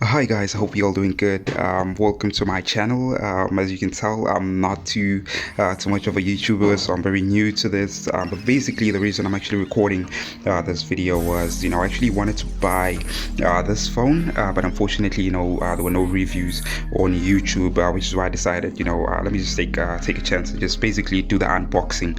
Hi guys, I hope you're all doing good. Welcome to my channel. As you can tell, I'm not too much of a YouTuber, so I'm very new to this. But basically, the reason I'm actually recording this video was, I actually wanted to buy this phone, but unfortunately, there were no reviews on YouTube, which is why I decided, let me just take a chance and just basically do the unboxing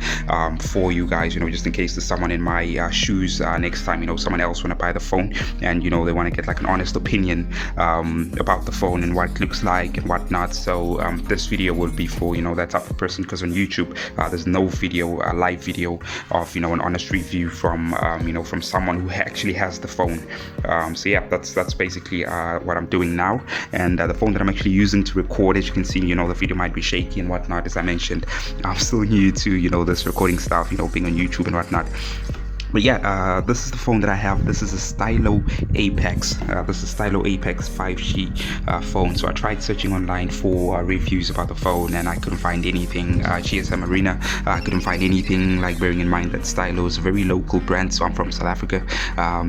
for you guys, just in case there's someone in my shoes next time, someone else want to buy the phone and they want to get like an honest opinion about the phone and what it looks like and whatnot. So this video will be for that type of person, because on YouTube there's no video, live video of an honest review from from someone who actually has the phone. So yeah, that's basically what I'm doing now. And the phone that I'm actually using to record, as you can see, the video might be shaky and whatnot. As I mentioned, I'm still new to this recording stuff, being on YouTube and whatnot. But yeah, this is the phone that I have. This is a Stylo Apex. This is Stylo Apex 5G phone. So I tried searching online for reviews about the phone, and I couldn't find anything. GSM Arena, I couldn't find anything. Like, bearing in mind that Stylo is a very local brand. So I'm from South Africa,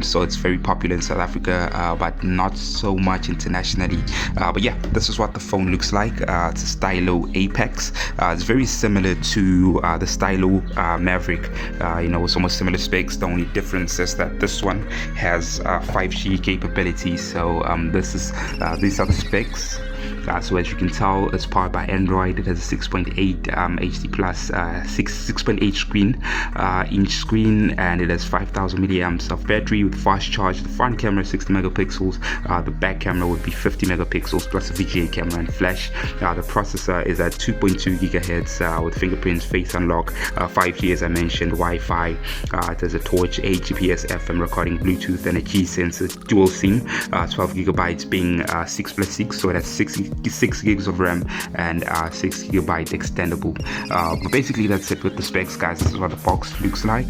so it's very popular in South Africa, but not so much internationally. But yeah, this is what the phone looks like. It's a Stylo Apex. It's very similar to the Stylo Maverick. It's almost similar specs. The only difference is that this one has 5G capabilities. So these are the specs. So as you can tell, it's powered by Android. It has a 6.8 HD plus 6.8 inch screen, and it has 5,000 milliamps of battery with fast charge. The front camera is 60 megapixels. The back camera would be 50 megapixels plus a VGA camera and flash. The processor is at 2.2 gigahertz with fingerprint, face unlock, 5G as I mentioned, Wi-Fi. It has a torch, 8 GPS, FM recording, Bluetooth, and a key sensor, dual SIM. 12 gigabytes being 6 plus 6, so it has 6 gigs of RAM and 6 gigabyte extendable. But basically that's it with the specs, guys. This is what the box looks like.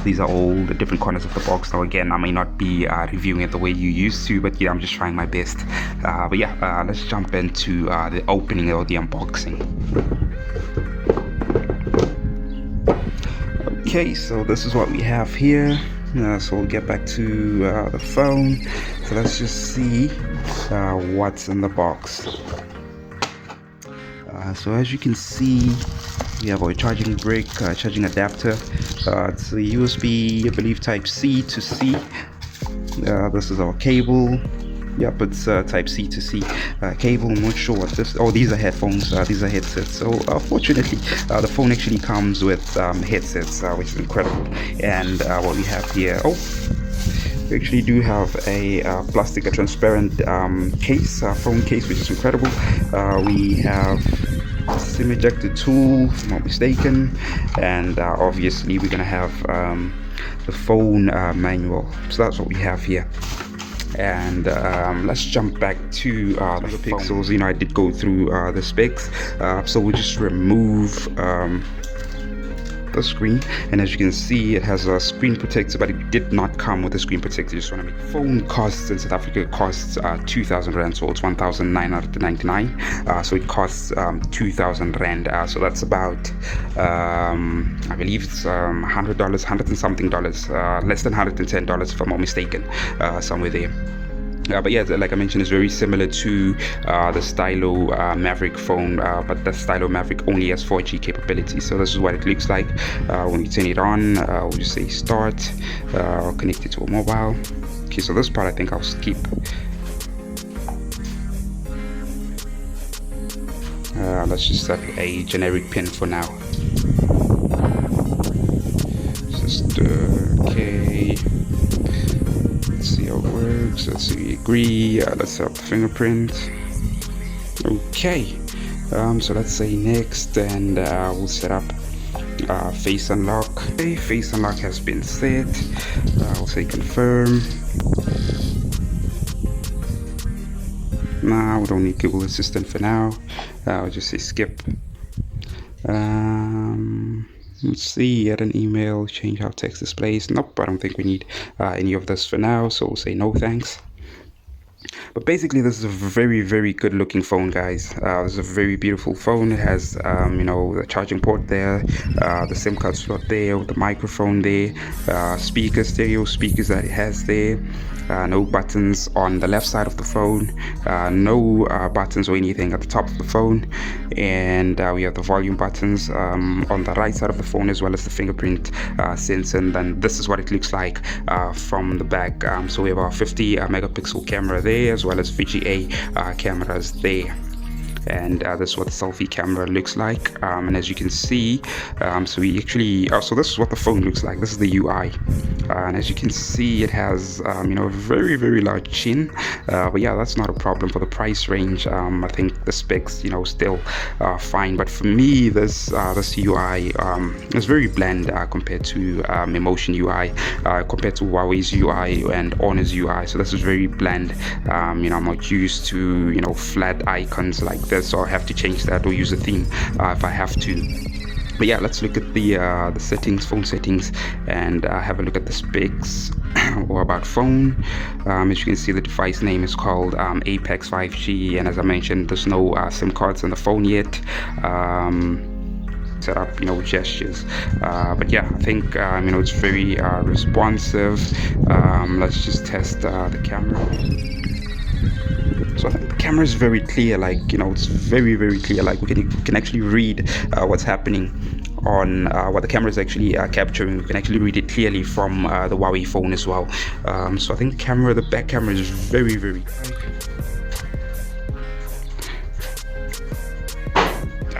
These are all the different corners of the box. Now again, I may not be reviewing it the way you used to, but yeah, I'm just trying my best. But yeah, let's jump into the opening or the unboxing. Okay, so this is what we have here. So we'll get back to the phone. So let's just see what's in the box. So as you can see, we have our charging brick, charging adapter. It's a USB, I believe, type C to C. This is our cable. Yep, it's type C to C cable. I'm not sure what this. Oh, these are headphones. These are headsets. So fortunately, the phone actually comes with headsets, which is incredible. And what we have here, we actually do have a plastic, a transparent case, phone case, which is incredible. We have a SIM ejector tool, if I'm not mistaken, and obviously we're gonna have the phone manual. So that's what we have here. And let's jump back to the pixels. I did go through the specs, so we'll just remove the screen, and as you can see, it has a screen protector, but it did not come with a screen protector. Just want to make phone costs in South Africa costs 2,000 rand, so it's 1,999. So it costs 2,000 rand. So that's about I believe it's $100, $100 and something dollars, less than $110 if I'm not mistaken, somewhere there. But yeah, like I mentioned, it's very similar to the Stylo Maverick phone, but the Stylo Maverick only has 4G capability. So this is what it looks like when you turn it on. We'll just say start, connect it to a mobile. Okay, so this part I think I'll skip. Let's just set a generic pin for now. Just okay. Let's see how it works. Let's see, we agree. Let's set up the fingerprint. Okay, so let's say next, and we'll set up face unlock. Okay, face unlock has been set. I'll say confirm. Nah, we don't need Google Assistant for now. I'll just say skip. Let's see, add an email, change how text displays. Nope, I don't think we need any of this for now, so we'll say no thanks. But basically, this is a very good looking phone, guys. This is a very beautiful phone. It has the charging port there, the SIM card slot there, with the microphone there, speakers, stereo speakers that it has there. No buttons on the left side of the phone, no buttons or anything at the top of the phone, and we have the volume buttons on the right side of the phone, as well as the fingerprint sensor. And then this is what it looks like from the back. So we have our 50 megapixel camera there, as well as VGA cameras there. And this is what the selfie camera looks like, and as you can see, so we actually so this is what the phone looks like. This is the UI, and as you can see, it has a very large chin, but yeah, that's not a problem for the price range. I think the specs still fine, but for me, this UI is very bland compared to Emotion UI, compared to Huawei's UI and Honor's UI. So this is very bland. I'm not used to flat icons like this, so I have to change that or use a theme if I have to. But yeah, let's look at the settings, phone settings, and have a look at the specs or about phone. As you can see, the device name is called Apex 5G, and as I mentioned, there's no SIM cards on the phone yet. Set up gestures, but yeah, I think it's very responsive. Let's just test the camera. So I think the camera is very clear, like it's very clear, like we can actually read what's happening on what the camera is actually capturing. We can actually read it clearly from the Huawei phone as well. So I think the back camera is very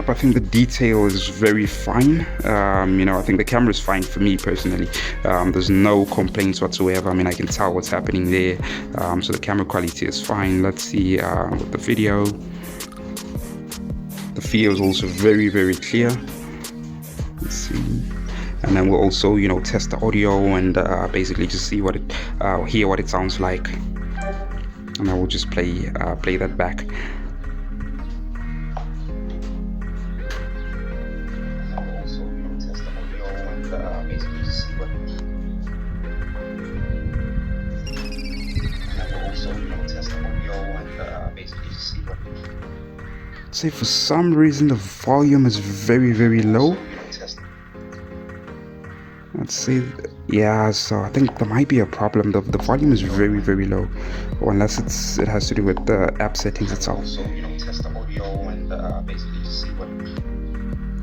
I think the detail is very fine. I think the camera is fine for me personally. There's no complaints whatsoever. I can tell what's happening there. So the camera quality is fine. Let's see with the video. The video is also very clear. Let's see. And then we'll also test the audio and basically just see what it hear what it sounds like. And I will just play that back. Say for some reason the volume is very low. Let's see. Yeah, so I think there might be a problem. The volume is very low, or unless it has to do with the app settings itself.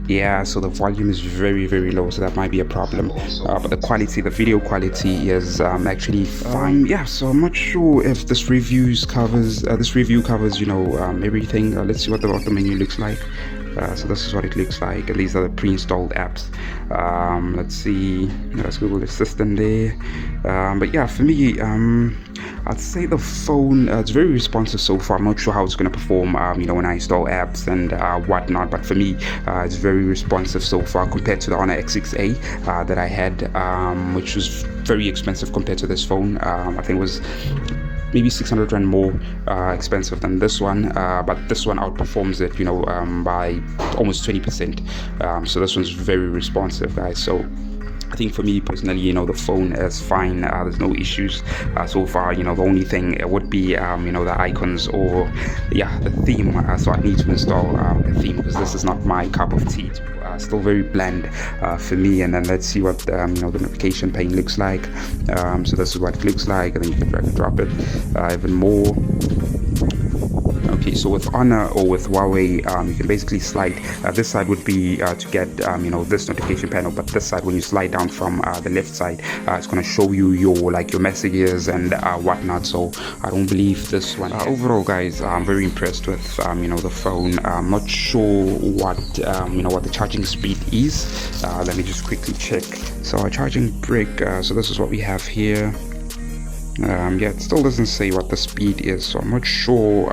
Yeah, so the volume is very very low, so that might be a problem. But the quality, the video quality is actually fine. Yeah, so I'm not sure if this review covers everything. Let's see what the menu looks like. So this is what it looks like, and these are the pre-installed apps. Let's see, let's Google Assistant there. But yeah, for me, I'd say the phone it's very responsive so far. I'm not sure how it's going to perform when I install apps and whatnot, but for me it's very responsive so far compared to the Honor X6A that I had, which was very expensive compared to this phone. I think it was maybe 600 rand more expensive than this one, but this one outperforms it by almost 20%. So this one's very responsive, guys. So I think for me personally, the phone is fine. There's no issues so far. The only thing would be the icons or the theme. So I need to install a theme, because this is not my cup of tea. Still very bland for me. And then let's see what the notification pane looks like. So this is what it looks like, and then you can drag and drop it even more. Okay, so with Honor or with Huawei, you can basically slide. This side would be to get this notification panel, but this side, when you slide down from the left side, it's going to show you your your messages and whatnot. So I don't believe this one. Overall, guys, I'm very impressed with the phone. I'm not sure what what the charging speed is. Let me just quickly check. So our charging brick. So this is what we have here. It still doesn't say what the speed is, so I'm not sure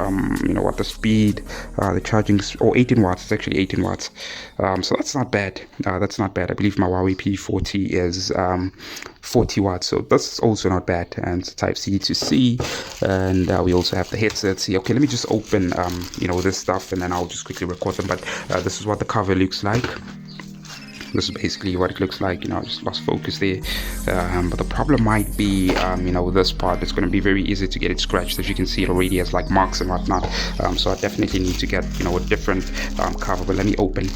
what the speed, the charging, 18 watts. It's actually 18 watts, so that's not bad. That's not bad. I believe my Huawei P40 is 40 watts, so that's also not bad. And it's type C to C, and we also have the headsets here. Okay, let me just open this stuff, and then I'll just quickly record them. But this is what the cover looks like. This is basically what it looks like. I just lost focus there, but the problem might be this part. It's going to be very easy to get it scratched. As you can see, it already has like marks and whatnot, so I definitely need to get a different cover. But let me open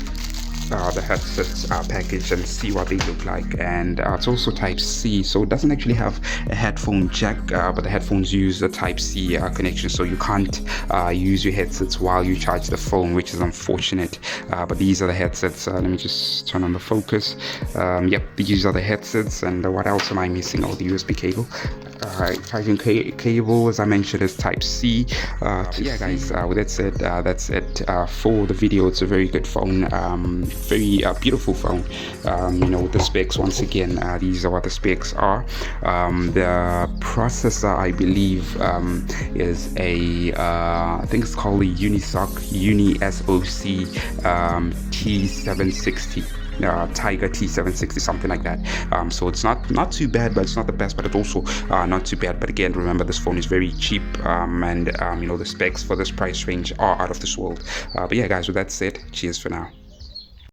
the headsets package and see what they look like. And it's also type C, so it doesn't actually have a headphone jack, but the headphones use the type C connection, so you can't use your headsets while you charge the phone, which is unfortunate. But these are the headsets. Let me just turn on the focus. Yep, these are the headsets. And what else am I missing? Oh, the USB cable. Charging cable, as I mentioned, is type C. Yeah guys, with that said, that's it for the video. It's a very good phone, very beautiful phone. With the specs, once again, these are what the specs are. The processor, I believe, is I think it's called the Unisoc T760. Tiger T760, something like that. So it's not too bad, but it's not the best, but it's also not too bad. But again, remember, this phone is very cheap, and the specs for this price range are out of this world. But yeah guys, with that said, cheers for now.